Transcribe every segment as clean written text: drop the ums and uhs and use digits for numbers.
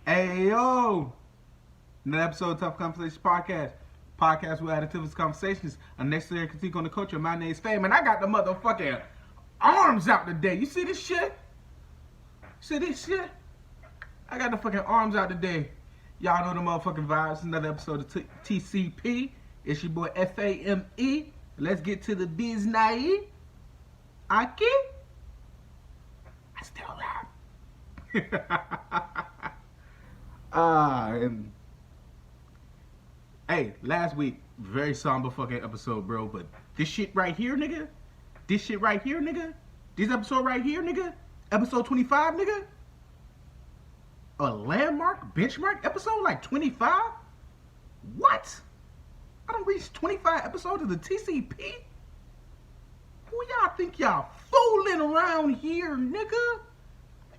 Hey yo! Another episode of Tough Conversations Podcast. Podcast where additivist conversations, unnecessary critique on the culture. My name's Fame, and I got the motherfucking arms out today. You see this shit? See this shit? I got the fucking arms out today. Y'all know the motherfucking vibes. Another episode of TCP. It's your boy FAME. Let's get to the business. Aki? I still rap. And hey, last week, very somber fucking episode, bro. But this shit right here, nigga. This episode right here, nigga. Episode 25, nigga. A landmark, benchmark episode like 25? What? I don't reach 25 episodes of the TCP? Who y'all think y'all fooling around here, nigga?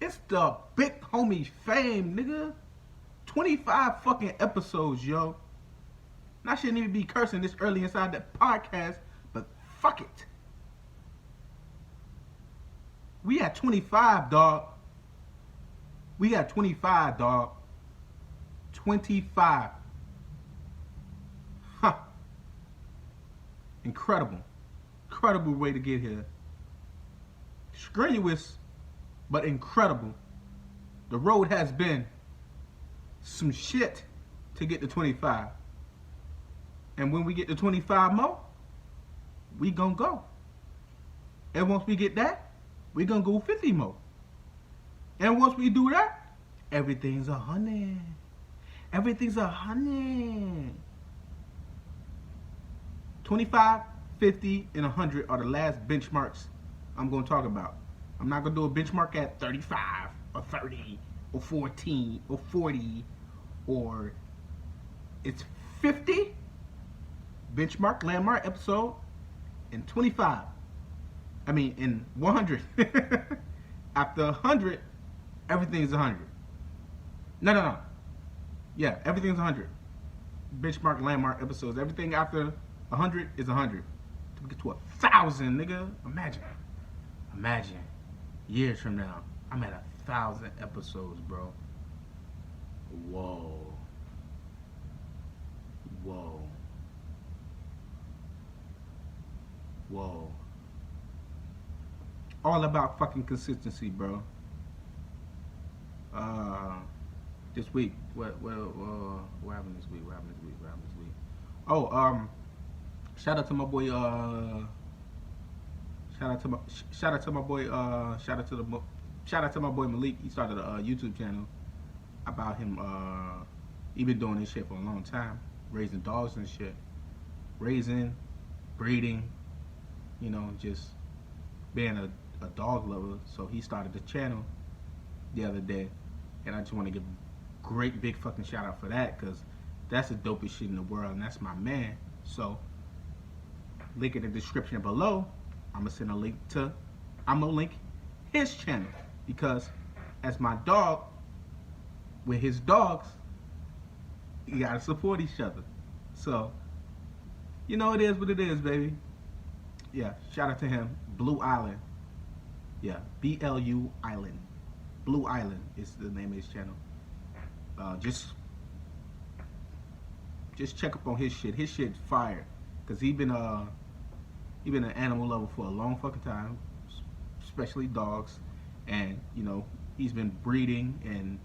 It's the big homie Fame, nigga. 25 fucking episodes, yo. And I shouldn't even be cursing this early inside the podcast, but fuck it. We at 25, dog. We got 25, dog. 25. Huh. Incredible. Incredible way to get here. Strenuous, but incredible. The road has been some shit to get to 25. And when we get to 25 more, we gonna go. And once we get that, we gonna go 50 more. And once we do that, everything's 100. Everything's 100. 25, 50, and 100 are the last benchmarks I'm gonna talk about. I'm not gonna do a benchmark at 35 or 30 or 14 or 40 or it's 50 benchmark landmark episode and 25. I mean in 100. After 100, everything's 100. No. Yeah, everything's 100. Benchmark landmark episodes. Everything after 100 is 100. To get to 1,000, nigga. Imagine. Years from now, I'm at 1,000 episodes, bro. Whoa. All about fucking consistency, bro. This week, what happened this week? Oh, shout out to my boy. Shout out to my boy Malik. He started a YouTube channel about him. He been doing this shit for a long time, raising dogs and shit, raising, breeding, just being a dog lover. So he started the channel the other day, and I just want to give a great big fucking shout out for that, because that's the dopest shit in the world, and that's my man. So link in the description below. I'm gonna link his channel, because as my dog with his dogs, you gotta support each other. So it is what it is, baby. Yeah, shout out to him. Blue Island. Yeah, BLU Island. Blue Island is the name of his channel. Just check up on his shit. His shit's fire, cause he been an animal lover for a long fucking time, especially dogs, and he's been breeding and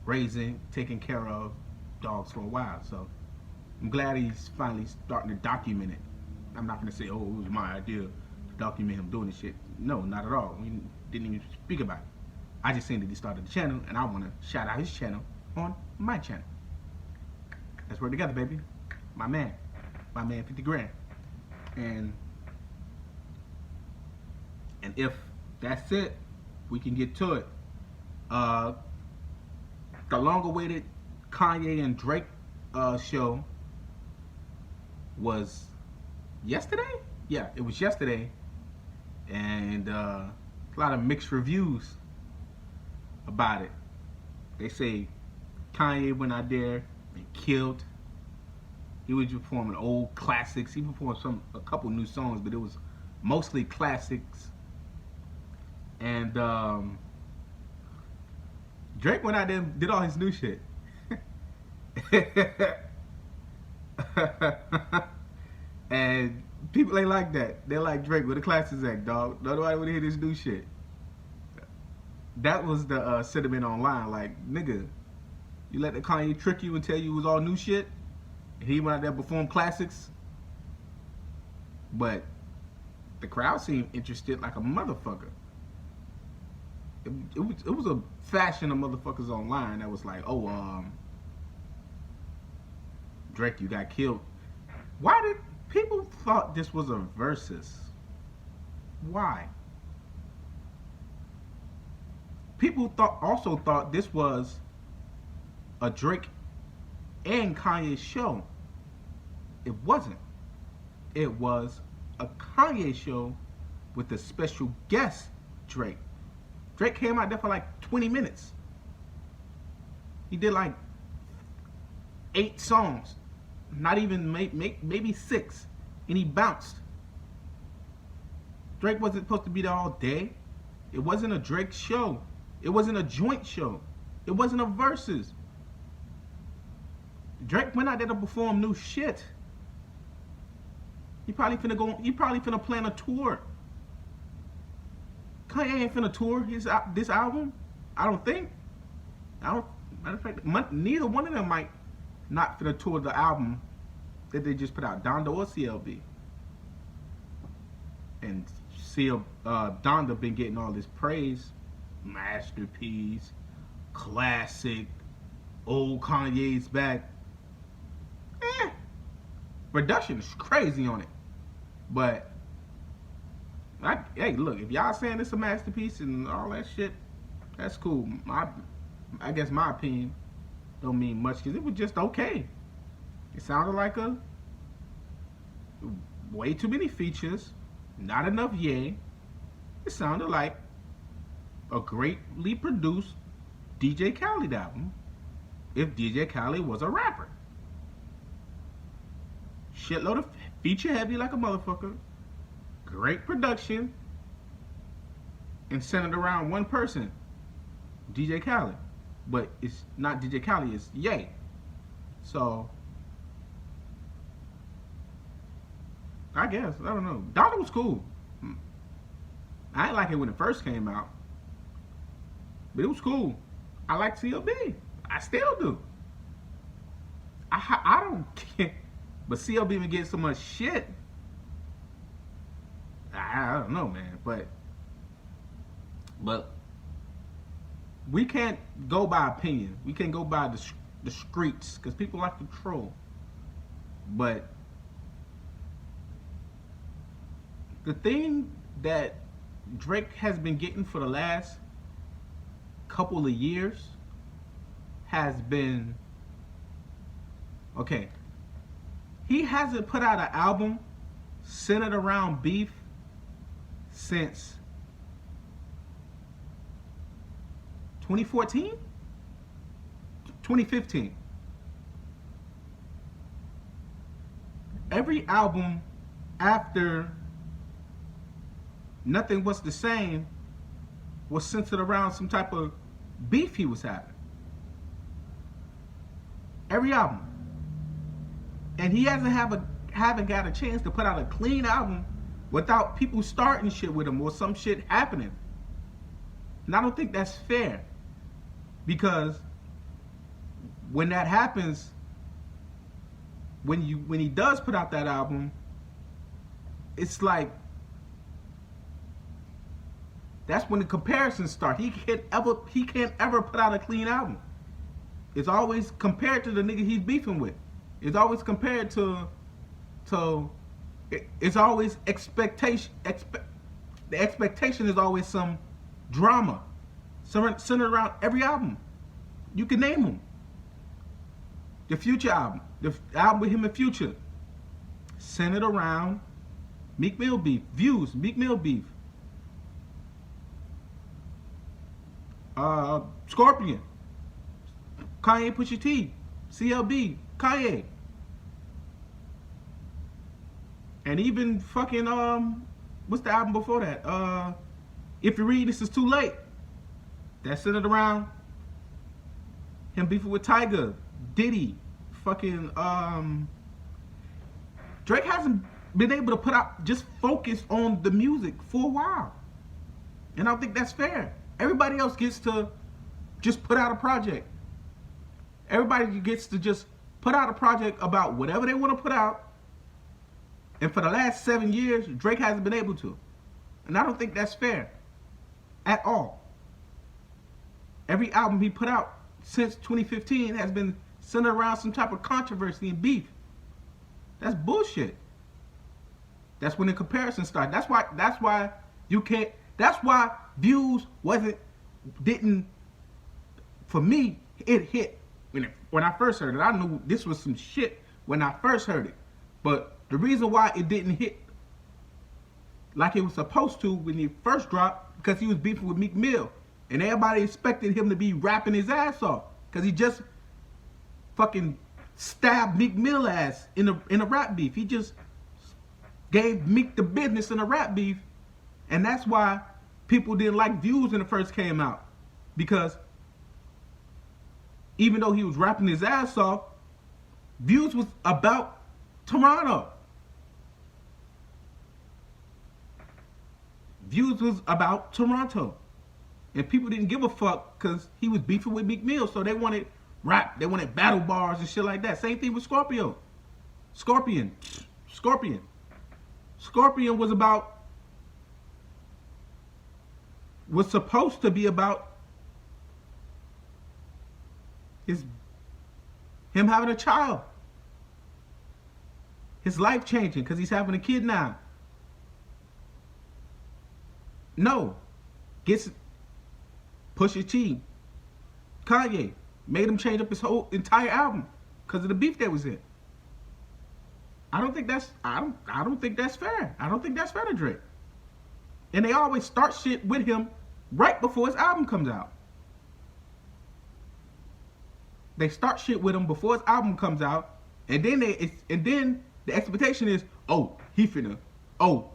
raising, taking care of dogs for a while. So I'm glad he's finally starting to document it. I'm not gonna say, oh, it was my idea to document him doing this shit. No, not at all. We didn't even speak about it. I just seen that he started the channel, and I want to shout out his channel on my channel. Let's work together, baby. My man 50 grand. And if that's it, we can get to it. The long-awaited Kanye and Drake show was yesterday? Yeah, it was yesterday. And a lot of mixed reviews about it. They say Kanye went out there and killed. He was performing old classics. He performed a couple new songs, but it was mostly classics. And Drake went out there and did all his new shit. And people ain't like that. They like Drake with the classes act, dog. Nobody wanna hear this new shit. That was the sentiment online. Like, nigga, you let the Kanye trick you and tell you it was all new shit, and he went out there and performed classics. But the crowd seemed interested like a motherfucker. It was a faction of motherfuckers online that was like, oh, Drake, you got killed. Why did people thought this was a versus? Why? People also thought this was a Drake and Kanye show. It wasn't. It was a Kanye show with a special guest, Drake. Drake came out there for like 20 minutes. He did like 8 songs, not even maybe 6, and he bounced. Drake wasn't supposed to be there all day. It wasn't a Drake show. It wasn't a joint show. It wasn't a versus. Drake went out there to perform new shit. He probably finna plan a tour. Kanye ain't finna tour this album. I don't think. Matter of fact, neither one of them might not finna tour the album that they just put out, Donda or CLB. And Donda been getting all this praise. Masterpiece, classic, old Kanye's back. Production is crazy on it. But hey, look, if y'all saying it's a masterpiece and all that shit, that's cool. I guess my opinion don't mean much because it was just okay. It sounded like a way too many features, not enough yay. It sounded like a greatly produced DJ Khaled album if DJ Khaled was a rapper. Shitload of feature heavy like a motherfucker, great production, and centered around one person, DJ Khaled. But it's not DJ Khaled, it's Ye. So I guess, I don't know. Donda was cool. I didn't like it when it first came out, but it was cool. I like CLB. I still do. I don't care. But CLB been getting so much shit. I don't know, man. But we can't go by opinion. We can't go by the streets because people like to troll. But the thing that Drake has been getting for the last couple of years has been, okay, he hasn't put out an album centered around beef since 2014? 2015. Every album after Nothing Was the Same was centered around some type of beef he was having. Every album. And he haven't got a chance to put out a clean album without people starting shit with him or some shit happening. And I don't think that's fair. Because when that happens, when he does put out that album, it's like that's when the comparisons start. He can't ever put out a clean album. It's always compared to the nigga he's beefing with. It's always compared to it's always expectation. The expectation is always some drama centered around every album. You can name them. The Future album, the album with him and Future, centered around Meek Mill beef, Views, Meek Mill beef. Scorpion, Kanye, Pusha T, CLB, Kanye. And even fucking what's the album before that? If You Read This Is Too Late. That's centered around him beefing with Tyga, Diddy, fucking Drake hasn't been able to put out, just focus on the music for a while. And I don't think that's fair. Everybody else gets to just put out a project. Everybody gets to just put out a project about whatever they want to put out. And for the last 7 years, Drake hasn't been able to. And I don't think that's fair at all. Every album he put out since 2015 has been centered around some type of controversy and beef. That's bullshit. That's when the comparison started. That's why you can't. That's why Views didn't. For me, it hit when I first heard it. I knew this was some shit when I first heard it. But the reason why it didn't hit like it was supposed to when he first dropped, because he was beefing with Meek Mill, and everybody expected him to be rapping his ass off, because he just fucking stabbed Meek Mill ass in a rap beef. He just gave Meek the business in a rap beef, and that's why people didn't like Views when it first came out, because even though he was rapping his ass off, Views was about Toronto. Views was about Toronto, and people didn't give a fuck because he was beefing with Meek Mill, so they wanted rap, they wanted battle bars and shit like that. Same thing with Scorpion was supposed to be about him having a child, his life changing because he's having a kid now. No, gets Pusha T, Kanye made him change up his whole entire album because of the beef that was in. I don't think that's fair. I don't think that's fair to Drake. And they always start shit with him right before his album comes out. They start shit with him before his album comes out, and then the expectation is, oh, he finna, oh,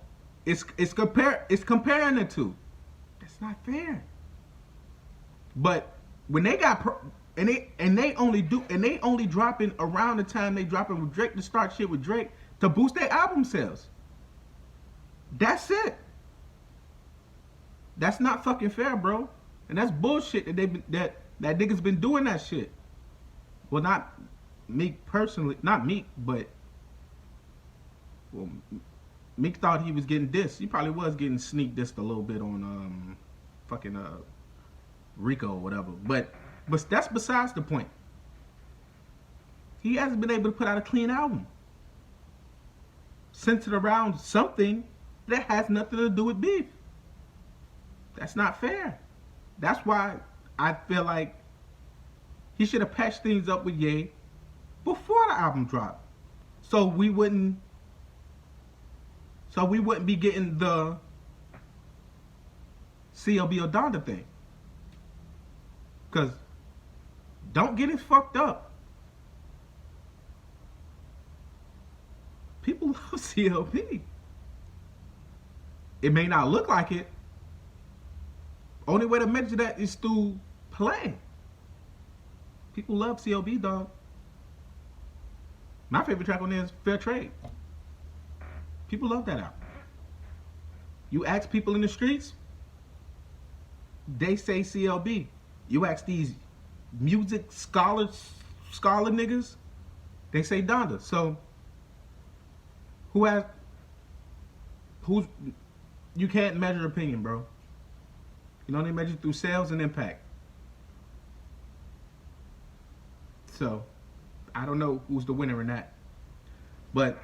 it's comparing the two. That's not fair. But when they got they only dropping around the time they dropping with Drake to start shit with Drake to boost their album sales. That's it. That's not fucking fair, bro. And that's bullshit that niggas been doing that shit. Well, not Meek personally, not Meek, but well, Meek thought he was getting dissed. He probably was getting sneak dissed a little bit on fucking Rico or whatever. But that's besides the point. He hasn't been able to put out a clean album centered around something that has nothing to do with beef. That's not fair. That's why I feel like he should have patched things up with Ye before the album dropped, so we wouldn't be getting the CLB or Donda thing. Because don't get it fucked up. People love CLB. It may not look like it. Only way to measure that is through play. People love CLB, dog. My favorite track on there is Fair Trade. People love that album. You ask people in the streets, they say CLB. You ask these music scholar niggas, they say Donda. So you can't measure opinion, bro. You know, they measure through sales and impact. So I don't know who's the winner in that. But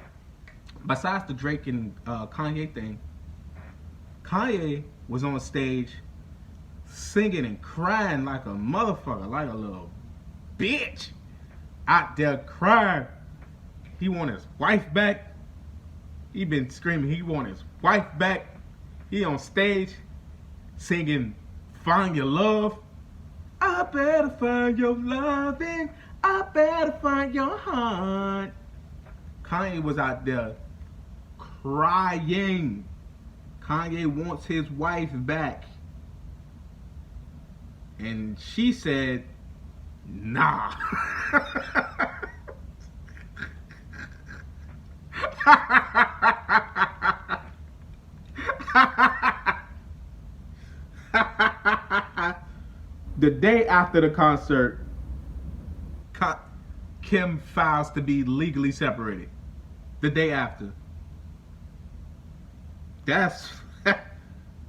besides the Drake and Kanye thing, Kanye was on stage singing and crying like a motherfucker, like a little bitch, out there crying. He want his wife back. He been screaming he want his wife back. He on stage singing Find Your Love. I better find your loving. I better find your heart. Kanye was out there crying. Kanye wants his wife back. And she said, nah. The day after the concert, Kim files to be legally separated. The day after. That's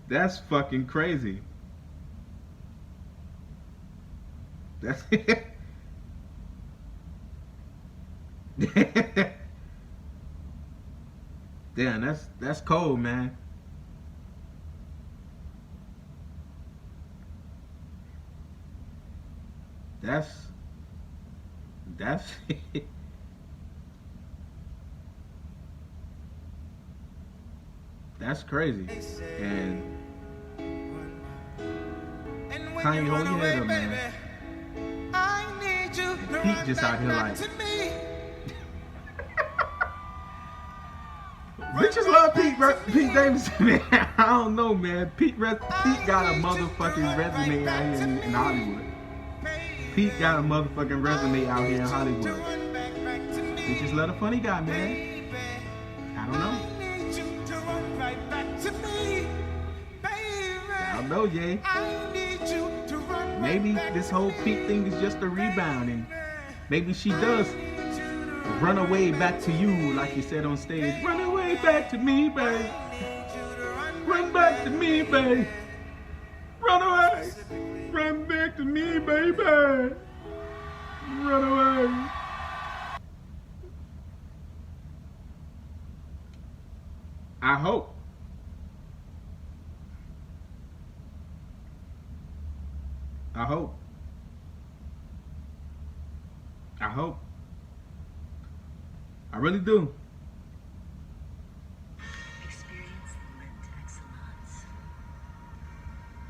that's fucking crazy. That's damn, that's cold, man. That's that's crazy. And Kanye, hold your head up, man. And Pete just out here like bitches love Pete Davidson, man. I don't know, man. Pete got a motherfucking resume out here in Hollywood. Pete got a motherfucking resume out here in Hollywood. He just love a funny guy, man. I don't know. I don't know, Jay. Maybe this whole Pete thing is just a rebound, and maybe she does run away back to you, like you said on stage. Run away back to me, babe. Run back to me, babe. Run away. Run back to me, baby. Run away. I hope. I hope. I hope. I really do. Experience Lindt Excellence.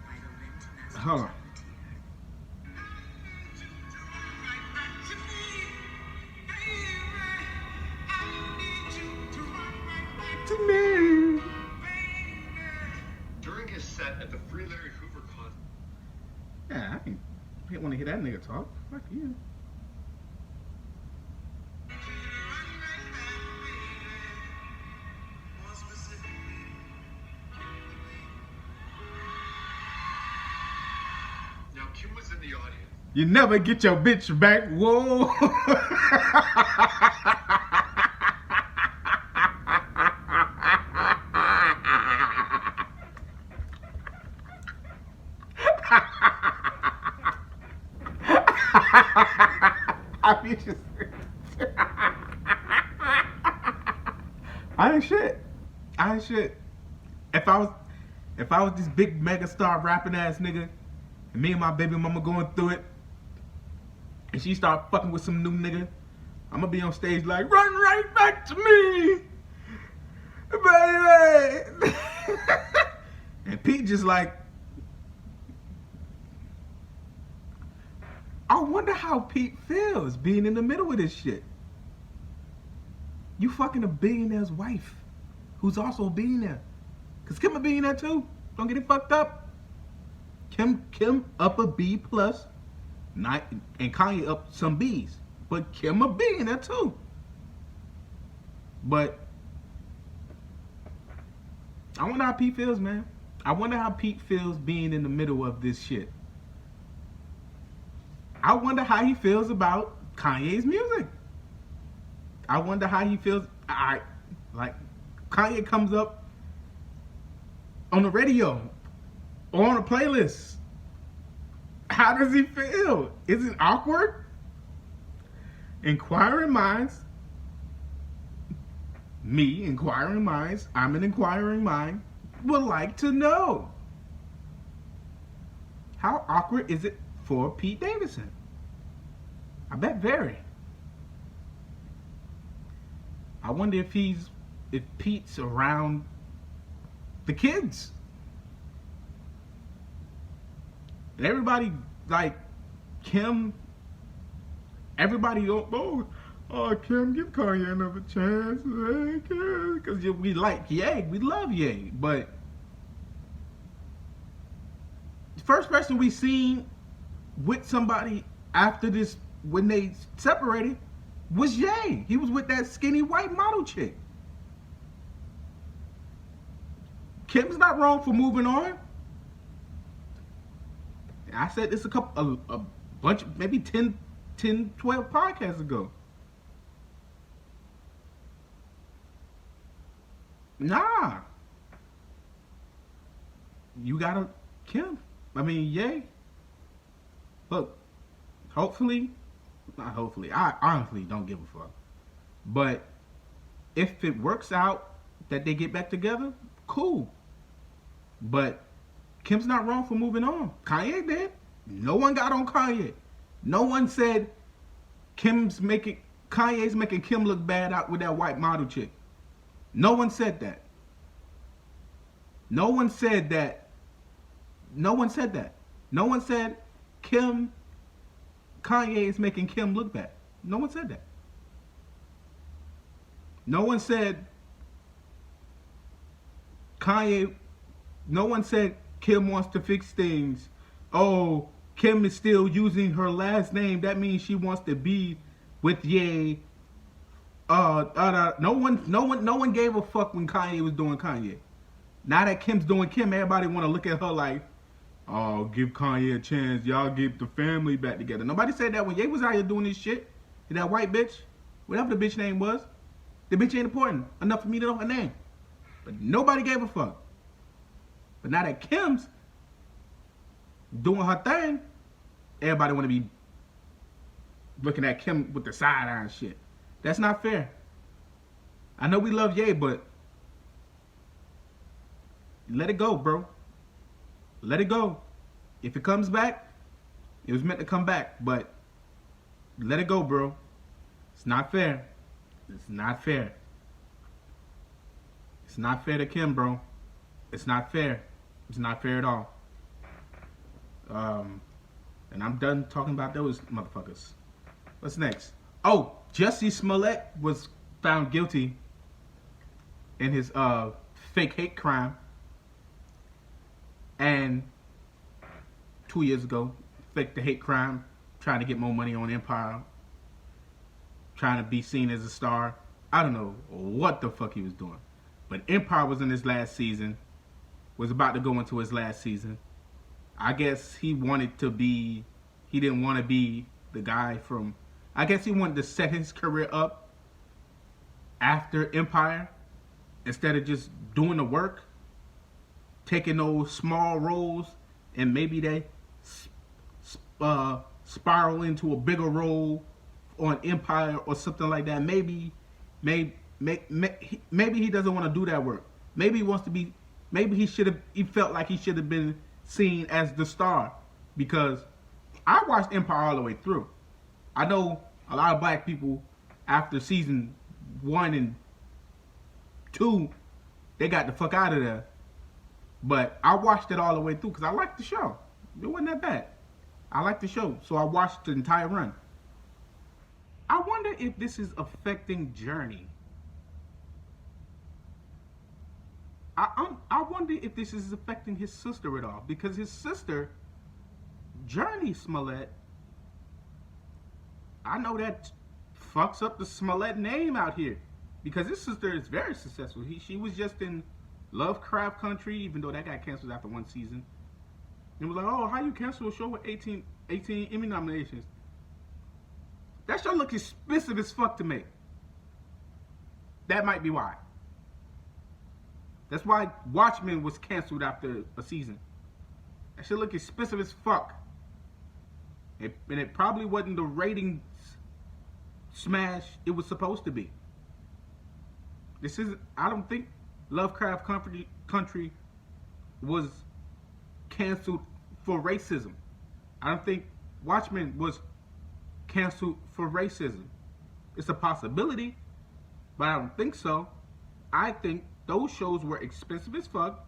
By the Lindt Master Huh. To me. During his set at the Free Larry Hoover concert. Yeah, I didn't want to hear that nigga talk. Fuck you. Now Kim was in the audience. You never get your bitch back. Whoa. I ain't shit. I ain't shit. If I was this big mega star rapping ass nigga, and me and my baby mama going through it, and she start fucking with some new nigga, I'm gonna be on stage like, run right back to me, baby. And Pete just like, I wonder how Pete feels being in the middle of this shit. You fucking a billionaire's wife, who's also a billionaire. Cause Kim a billionaire too. Don't get it fucked up. Kim up a B plus, and Kanye up some B's. But Kim a billionaire too. But I wonder how Pete feels, man. I wonder how Pete feels being in the middle of this shit. I wonder how he feels about Kanye's music. I wonder how he feels. Like Kanye comes up on the radio or on a playlist. How does he feel? Is it awkward? Inquiring minds. Me, inquiring minds. I'm an inquiring mind. Would like to know. How awkward is it for Pete Davidson? I bet very. I wonder if Pete's around the kids. And everybody, like, Kim, everybody don't, Kim, give Kanye another chance. Because we like Ye, we love Ye. But the first person we seen with somebody after this, when they separated, was Ye. He was with that skinny white model chick. Kim's not wrong for moving on. I said this a bunch, maybe 10, 12 podcasts ago. Nah. You gotta Kim. I mean, yay. Look, hopefully, not hopefully, I honestly don't give a fuck. But if it works out that they get back together, cool. But Kim's not wrong for moving on. Kanye did. No one got on Kanye. No one said Kanye's making Kim look bad out with that white model chick. No one said that. No one said that. No one said that. No one said Kanye is making Kim look bad. No one said that. No one said no one said Kim wants to fix things. Oh, Kim is still using her last name. That means she wants to be with Ye. No one gave a fuck when Kanye was doing Kanye. Now that Kim's doing Kim, everybody want to look at her like, oh, give Kanye a chance. Y'all get the family back together. Nobody said that when Ye was out here doing this shit. And that white bitch, whatever the bitch name was, the bitch ain't important enough for me to know her name. But nobody gave a fuck. But now that Kim's doing her thing, everybody want to be looking at Kim with the side eye and shit. That's not fair. I know we love Ye, but let it go, bro. Let it go. If it comes back, it was meant to come back, but let it go, bro. It's not fair. It's not fair. It's not fair to Kim, bro. It's not fair. It's not fair at all. And I'm done talking about those motherfuckers. What's next? Oh, Jussie Smollett was found guilty in his fake hate crime. And 2 years ago, faked the hate crime, trying to get more money on Empire, trying to be seen as a star. I don't know what the fuck he was doing. But Empire was in his last season, was about to go into his last season. I guess he didn't want to be the guy from, I guess he wanted to set his career up after Empire instead of just doing the work, taking those small roles, and maybe they spiral into a bigger role on Empire or something like that. Maybe he doesn't want to do that work. Maybe he wants to be. Maybe he felt like he should have been seen as the star, because I watched Empire all the way through. I know a lot of black people after season 1 and 2, they got the fuck out of there. But I watched it all the way through because I liked the show. It wasn't that bad. I liked the show, so I watched the entire run. I wonder if this is affecting Journey. I wonder if this is affecting his sister at all, because his sister, Journey Smollett, I know that fucks up the Smollett name out here, because his sister is very successful. She was just in Lovecraft Country, even though that got canceled after 1 season. And was like, oh, how you cancel a show with 18 Emmy nominations? That show looks expensive as fuck to me. That might be why. That's why Watchmen was canceled after a season. That shit look expensive as fuck. And it probably wasn't the ratings smash it was supposed to be. I don't think Lovecraft Country was canceled for racism. I don't think Watchmen was canceled for racism. It's a possibility, but I don't think so. I think those shows were expensive as fuck,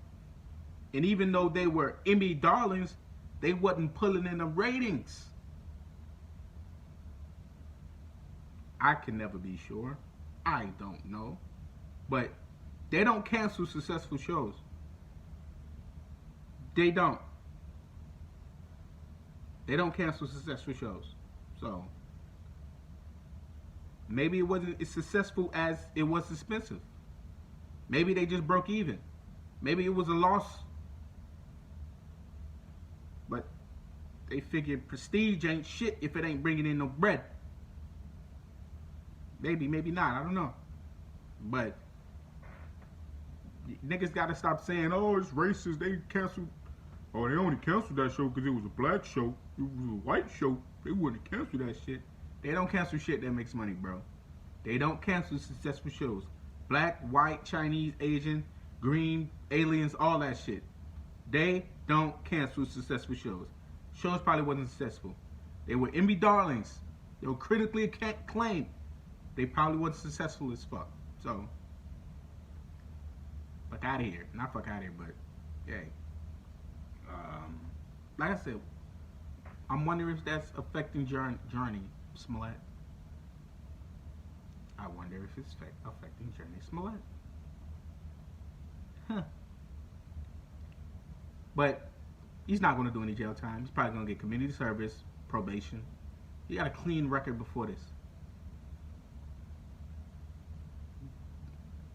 and even though they were Emmy darlings, they wasn't pulling in the ratings. I can never be sure. I don't know. But they don't cancel successful shows. They don't. They don't cancel successful shows. So maybe it wasn't as successful as it was expensive. Maybe they just broke even. Maybe it was a loss. But They figure prestige ain't shit if it ain't bringing in no bread. Maybe, maybe not. I don't know. But niggas gotta stop saying, "Oh, it's racist." They canceled. Oh, they only canceled that show because it was a black show. It was a white show. They wouldn't cancel that shit. They don't cancel shit that makes money, bro. They don't cancel successful shows. Black, white, Chinese, Asian, green, aliens, all that shit. They don't cancel successful shows. Shows probably wasn't successful. They were Emmy darlings. They were critically acclaimed. They probably wasn't successful as fuck. So, fuck out of here. Not fuck out of here, but, hey. Like I said, I'm wondering if that's affecting Journey Smollett. I wonder if it's affecting Journey Smollett. Huh. But he's not going to do any jail time. He's probably going to get community service, probation. He got a clean record before this.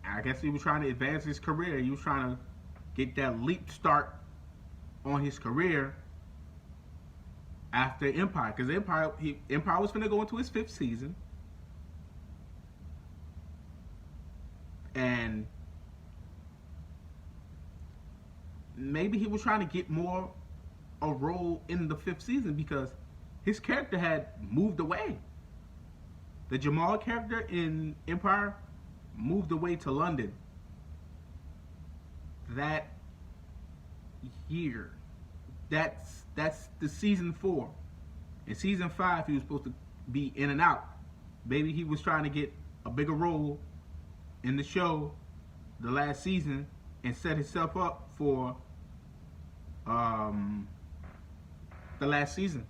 I guess he was trying to advance his career. He was trying to get that leap start on his career after Empire. Because Empire was going to go into his 5th season. And maybe he was trying to get more a role in the 5th season because his character had moved away. The Jamal character in Empire moved away to London that year. That's the season 4. In season 5, he was supposed to be in and out. Maybe he was trying to get a bigger role in the show the last season and set himself up for the last season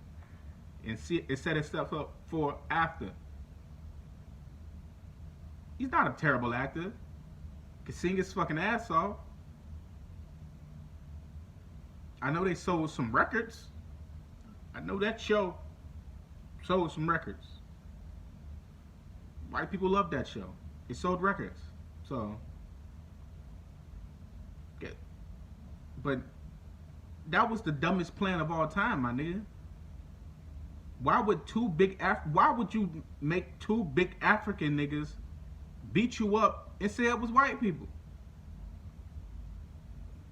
and set himself up for after. He's not a terrible actor. Can sing his fucking ass off. I know they sold some records. I know that show sold some records. White people love that show. It sold records. So, yeah. But that was the dumbest plan of all time, my nigga. Why would you make 2 big African niggas beat you up and say it was white people?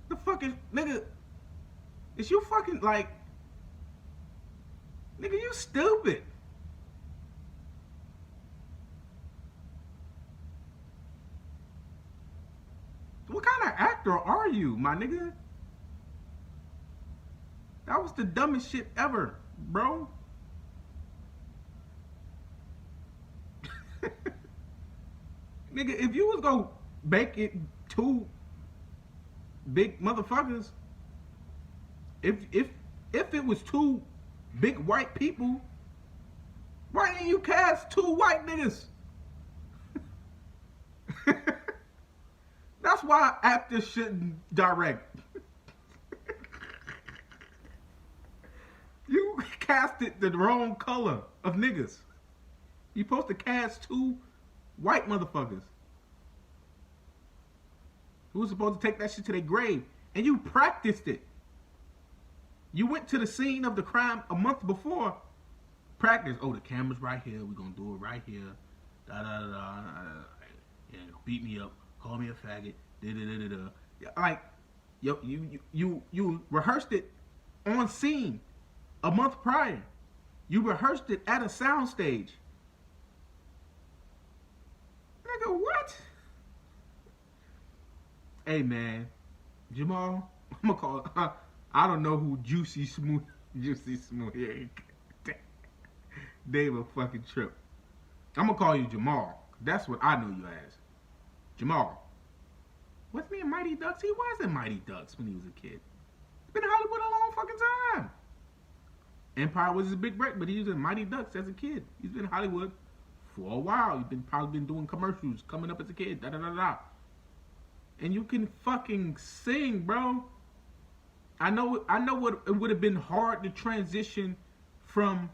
The fucking nigga, is you fucking like, nigga, you stupid. What kind of actor are you, my nigga? That was the dumbest shit ever, bro. Nigga, if you was gonna make it 2 big motherfuckers, if it was 2 big white people, why didn't you cast 2 white niggas? That's why actors shouldn't direct. You casted the wrong color of niggas. You supposed to cast 2 white motherfuckers who was supposed to take that shit to their grave, and you practiced it. You went to the scene of the crime a month before. Practice. Oh, the camera's right here. We're gonna do it right here. Da da da da. And beat me up. Call me a faggot. Da da da da da. Like, you rehearsed it on scene a month prior. You rehearsed it at a soundstage. Nigga, what? Hey man, Jamal, I'm gonna call. I don't know who Juicy Smooth here. They a fucking trip. I'm gonna call you Jamal. That's what I know you as. Jamal. What's me in Mighty Ducks? He was in Mighty Ducks when he was a kid. He's been in Hollywood a long fucking time. Empire was his big break, but he was in Mighty Ducks as a kid. He's been in Hollywood for a while. He's probably been doing commercials, coming up as a kid, da da da da. And you can fucking sing, bro. I know what it would have been hard to transition from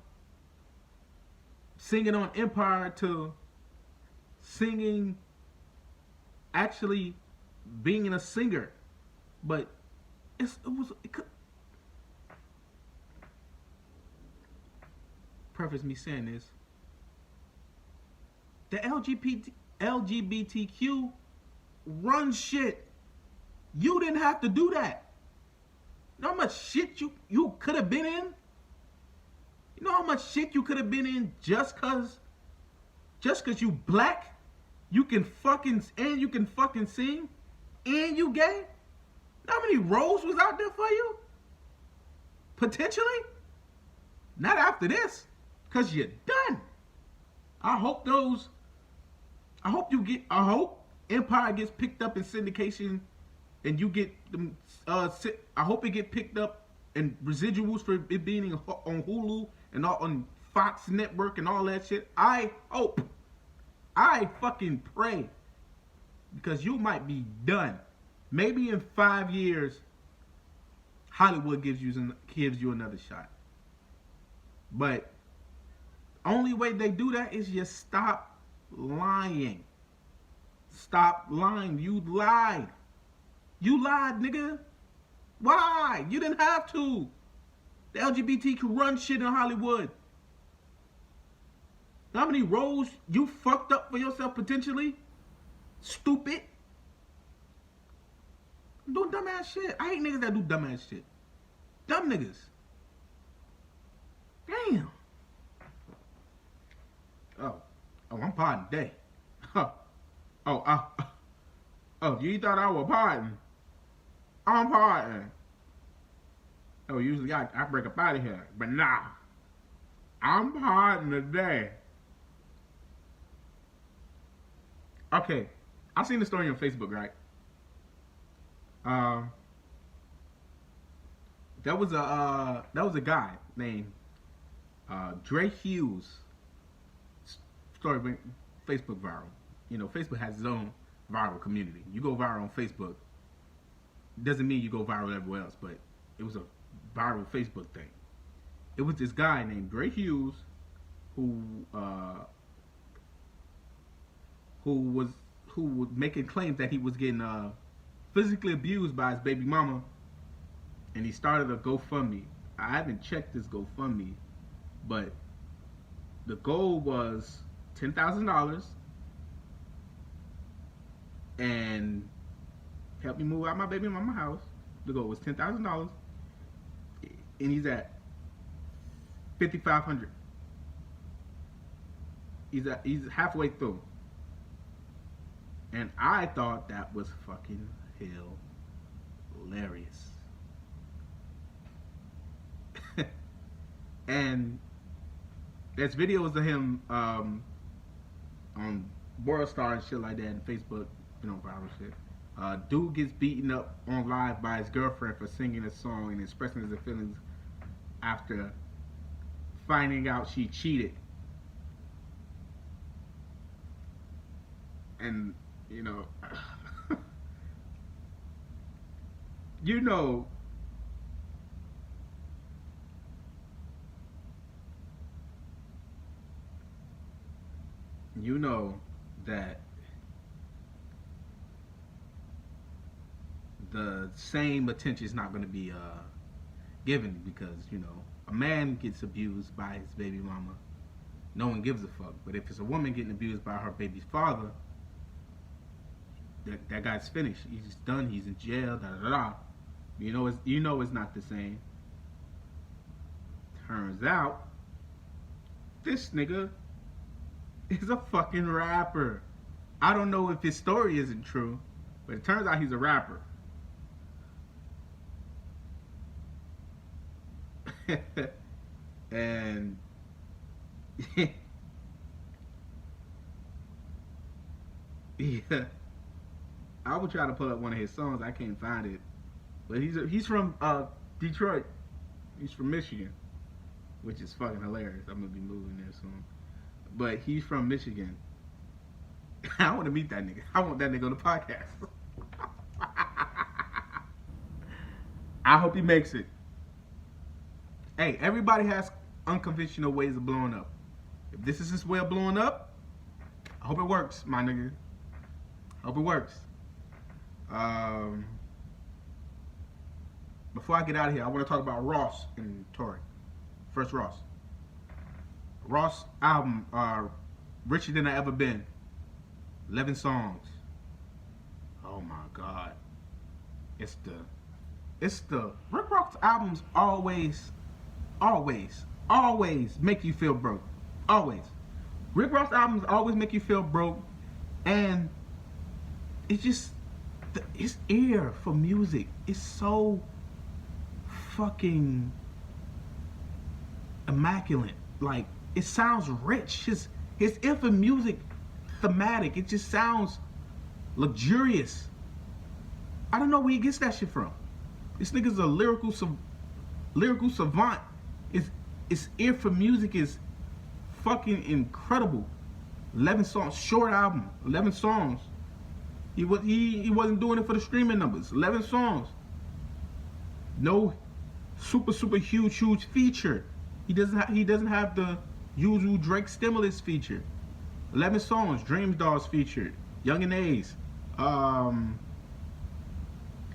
singing on Empire to singing, actually being a singer, but preface me saying this. The LGBTQ run shit. You didn't have to do that. You know how much shit you could have been in? You know how much shit you could have been in just cause you black? You can fucking sing and you gay? You know how many roles was out there for you? Potentially? Not after this. Cause you're done. I hope Empire gets picked up in syndication and you get them I hope it get picked up and residuals for it being on Hulu and on Fox Network and all that shit. I hope. I fucking pray. Because you might be done. Maybe in 5 years, Hollywood gives you another shot. But only way they do that is you stop lying. Stop lying. You lied. You lied, nigga. Why? You didn't have to. The LGBT can run shit in Hollywood. How many roles you fucked up for yourself potentially? Stupid. I'm doing dumbass shit. I hate niggas that do dumbass shit. Dumb niggas. Damn. Oh, I'm partying today. You thought I was partying? I'm partying. Oh, usually I break up out of here, but nah. I'm partying today. Okay, I seen the story on Facebook, right? That was a guy named Dre Hughes. Story went Facebook viral. You know, Facebook has its own viral community. You go viral on Facebook, doesn't mean you go viral everywhere else, but it was a viral Facebook thing. It was this guy named Dre Hughes who was making claims that he was getting physically abused by his baby mama, and he started a GoFundMe. I haven't checked this GoFundMe, but the goal was $10,000 and help me move out my baby mama house. The goal was $10,000, and he's at $5,500. He's halfway through. And I thought that was fucking hilarious. And there's videos of him on Worldstar and shit like that and Facebook, you know, viral shit. Dude gets beaten up on live by his girlfriend for singing a song and expressing his feelings after finding out she cheated. And you know, you know, that the same attention is not going to be given, because you know, a man gets abused by his baby mama, no one gives a fuck. But if it's a woman getting abused by her baby's father, that guy's finished. He's done. He's in jail. Da da da. You know it's not the same. Turns out, this nigga is a fucking rapper. I don't know if his story isn't true, but it turns out he's a rapper. And yeah, I would try to pull up one of his songs. I can't find it, but he's from Detroit. He's from Michigan, which is fucking hilarious. I'm gonna be moving there soon, but he's from Michigan. I want to meet that nigga. I want that nigga on the podcast. I hope he makes it. Hey, everybody has unconventional ways of blowing up. If this is his way of blowing up, I hope it works, my nigga. I hope it works. Before I get out of here, I want to talk about Ross and Tory. First, Ross. Ross album, Richer Than I Ever Been. 11 songs. Oh my God. It's the Rick Ross albums always make you feel broke. Always. Rick Ross albums always make you feel broke, and it's just his ear for music is so fucking immaculate. Like, it sounds rich. His ear for music, thematic. It just sounds luxurious. I don't know where he gets that shit from. This nigga's a lyrical savant. His ear for music is fucking incredible. 11 songs, short album, 11 songs. He wasn't doing it for the streaming numbers. 11 songs. No super huge feature. He doesn't have the usual Drake Stimulus feature. 11 songs. Dreams Dolls featured. Young and A's.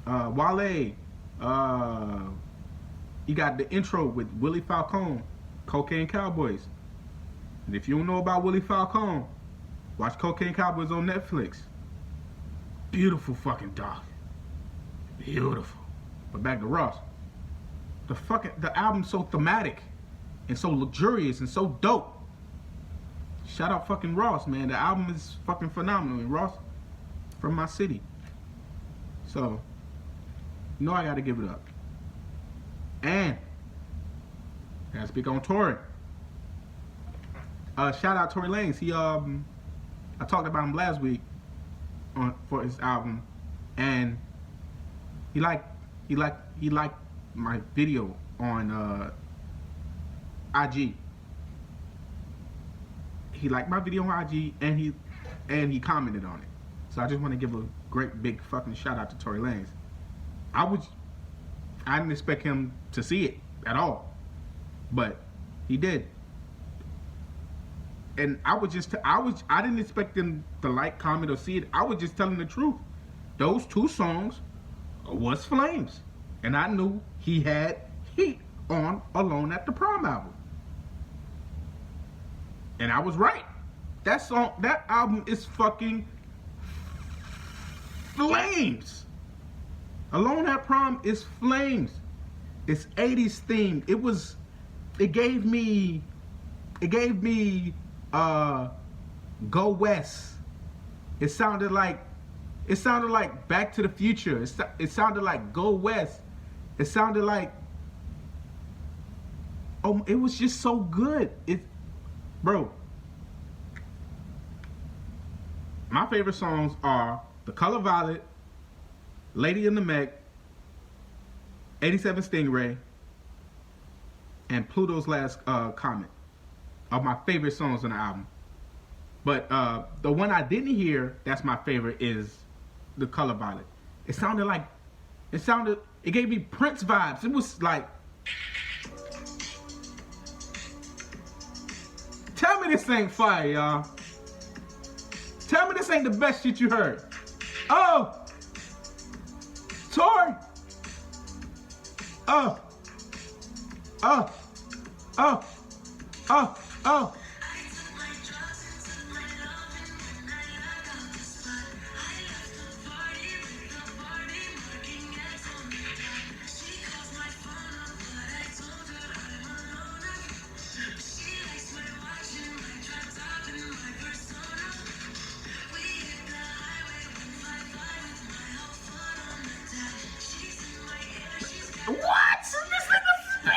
Wale. You got the intro with Willie Falcone, Cocaine Cowboys. And if you don't know about Willie Falcone, watch Cocaine Cowboys on Netflix. Beautiful fucking doc. Beautiful. But back to Ross. The album's so thematic and so luxurious and so dope. Shout out fucking Ross, man. The album is fucking phenomenal. And Ross from my city. So, you know I gotta give it up. And gotta speak on Tory. Shout out Tory Lanez. He I talked about him last week for his album, and he liked my video on IG. He liked my video on IG, and he commented on it. So I just want to give a great big fucking shout out to Tory Lanez. I didn't expect him to see it at all, but he did. And I didn't expect him to like, comment, or see it. I was just telling the truth. Those two songs was flames, and I knew he had heat on Alone at the Prom album, and I was right. That album is fucking flames. Alone at Prom is flames. It's 80s themed. It gave me Go West. It sounded like Back to the Future. It sounded like Go West. It sounded like, oh, it was just so good. Bro, my favorite songs are The Color Violet, Lady in the Meg, 87 Stingray, and Pluto's Last Comment are my favorite songs on the album. But the one I didn't hear that's my favorite is The Color Violet. It gave me Prince vibes. It was like, tell me this ain't fire, y'all. Tell me this ain't the best shit you heard. Oh, Tory. Oh. What? This nigga spin!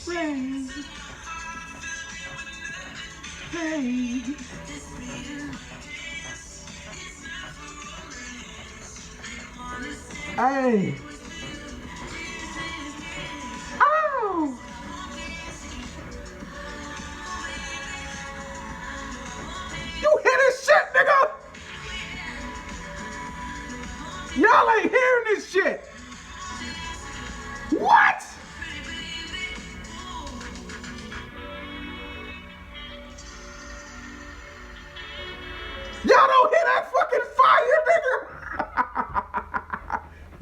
Rain. Hey. Hey. Oh. You hear this shit, nigga? Y'all ain't hearing this shit. What?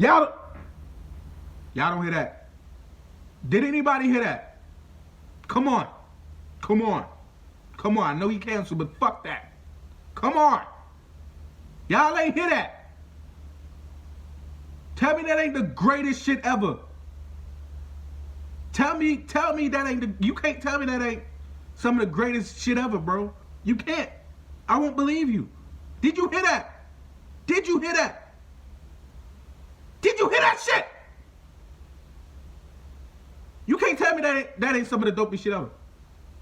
Y'all don't hear that. Did anybody hear that? Come on. Come on. Come on. I know he canceled, but fuck that. Come on. Y'all ain't hear that. Tell me that ain't the greatest shit ever. Tell me that ain't the, you can't tell me that ain't some of the greatest shit ever, bro. You can't. I won't believe you. Did you hear that? Did you hear that? Did you hear that shit? You can't tell me that ain't some of the dopest shit ever.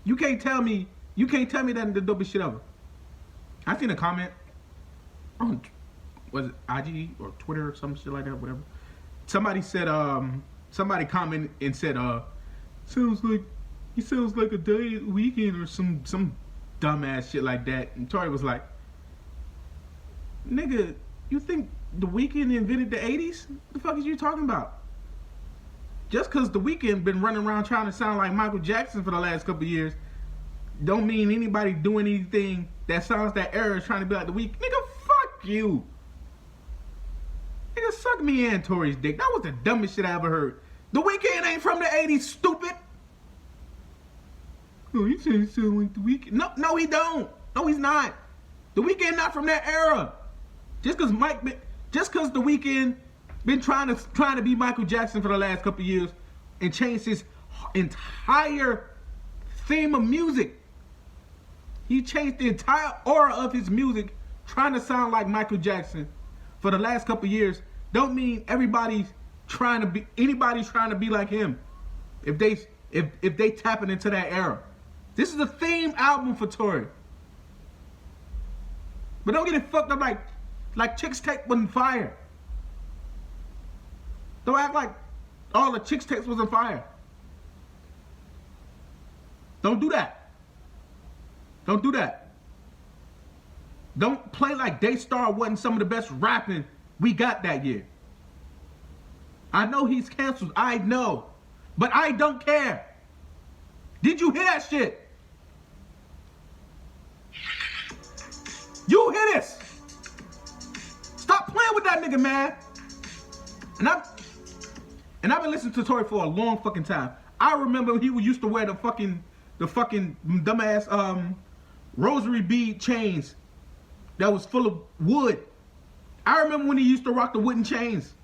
You can't tell me that ain't the dopest shit ever. I seen a comment on, was it IG or Twitter or some shit like that, whatever. Somebody said, somebody commented and said, sounds like a day weekend or some dumbass shit like that. And Tory was like, nigga, you think The Weeknd invented the 80s? What the fuck is you talking about? Just because The Weeknd been running around trying to sound like Michael Jackson for the last couple of years, don't mean anybody doing anything that sounds that era is trying to be like The Weeknd. Nigga, fuck you. Nigga, suck me and Tory's dick. That was the dumbest shit I ever heard. The Weeknd ain't from the 80s, stupid. Oh, you saying sound like The Weeknd? No, he don't. No, he's not. The Weeknd not from that era. Just because The Weeknd been trying to be Michael Jackson for the last couple of years and changed his entire theme of music. He changed the entire aura of his music trying to sound like Michael Jackson for the last couple of years. Don't mean anybody's trying to be like him if they tapping into that era. This is a theme album for Tory. But don't get it fucked up like Chicks Tape wasn't fire. Don't act like all the Chicks Tapes was on fire. Don't do that. Don't do that. Don't play like Daystar wasn't some of the best rapping we got that year. I know he's canceled. I know. But I don't care. Did you hear that shit? You hear this? Stop playing with that nigga, man. And I've been listening to Tory for a long fucking time. I remember he used to wear the fucking dumbass rosary bead chains that was full of wood. I remember when he used to rock the wooden chains.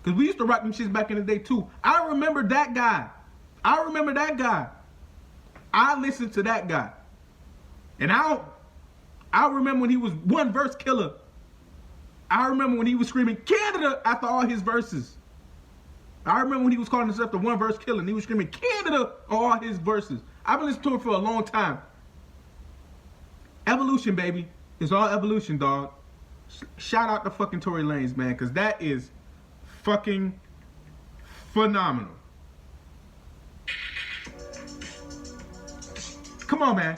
Because we used to rock them shits back in the day too. I remember that guy. I listened to that guy. And I remember when he was one verse killer. I remember when he was screaming Canada after all his verses. I remember when he was calling himself the one verse killer and he was screaming Canada on all his verses. I've been listening to him for a long time. Evolution, baby. It's all evolution, dog. Shout out to fucking Tory Lanez, man, because that is fucking phenomenal. Come on, man.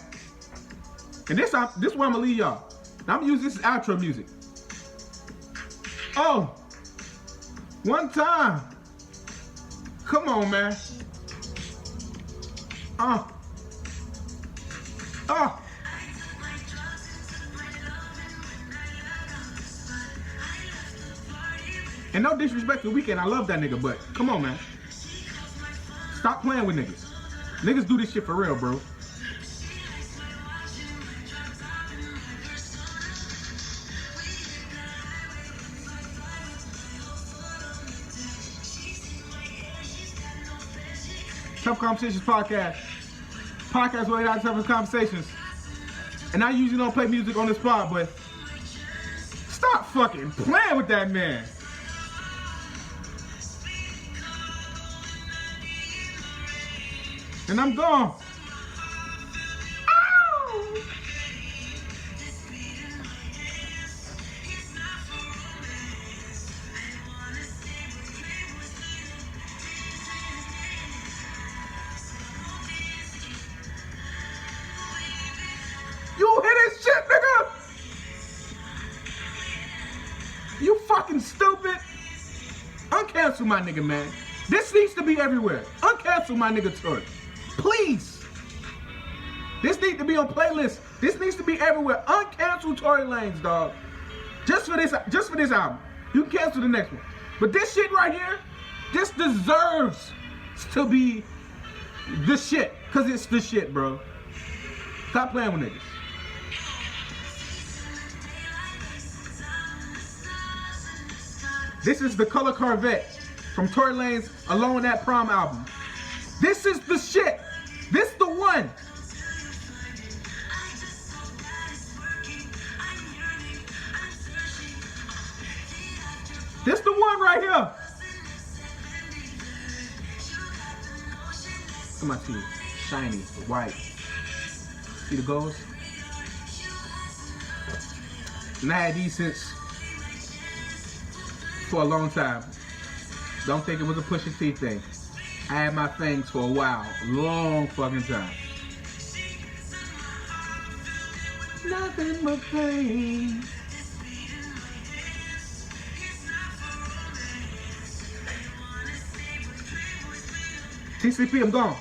And this where I'm gonna leave y'all. Now I'm gonna use this as outro music. Oh, one time. Come on, man. And no disrespect to Weeknd, I love that nigga, but come on, man. Stop playing with niggas. Niggas do this shit for real, bro. Tough Conversations podcast. Podcast where we have tough conversations. And I usually don't play music on the spot, but stop fucking playing with that man. And I'm gone. Ow! You hear this shit, nigga? You fucking stupid. Uncancel my nigga, man. This needs to be everywhere. Uncancel my nigga Tory. Please. This needs to be on playlists. This needs to be everywhere. Uncancel Tory Lanez, dog. Just for this album. You can cancel the next one. But this shit right here, this deserves to be the shit. Cause it's the shit, bro. Stop playing with niggas. This is the Color Corvette from Tory Lanez Alone at Prom album. This is the shit. This the one. This the one right here. Come on, see, shiny, white. See the goals? And I had these since for a long time. Don't think it was a Pusha T thing. I had my things for a while, long fucking time. Nothing but pain. TCP, I'm gone.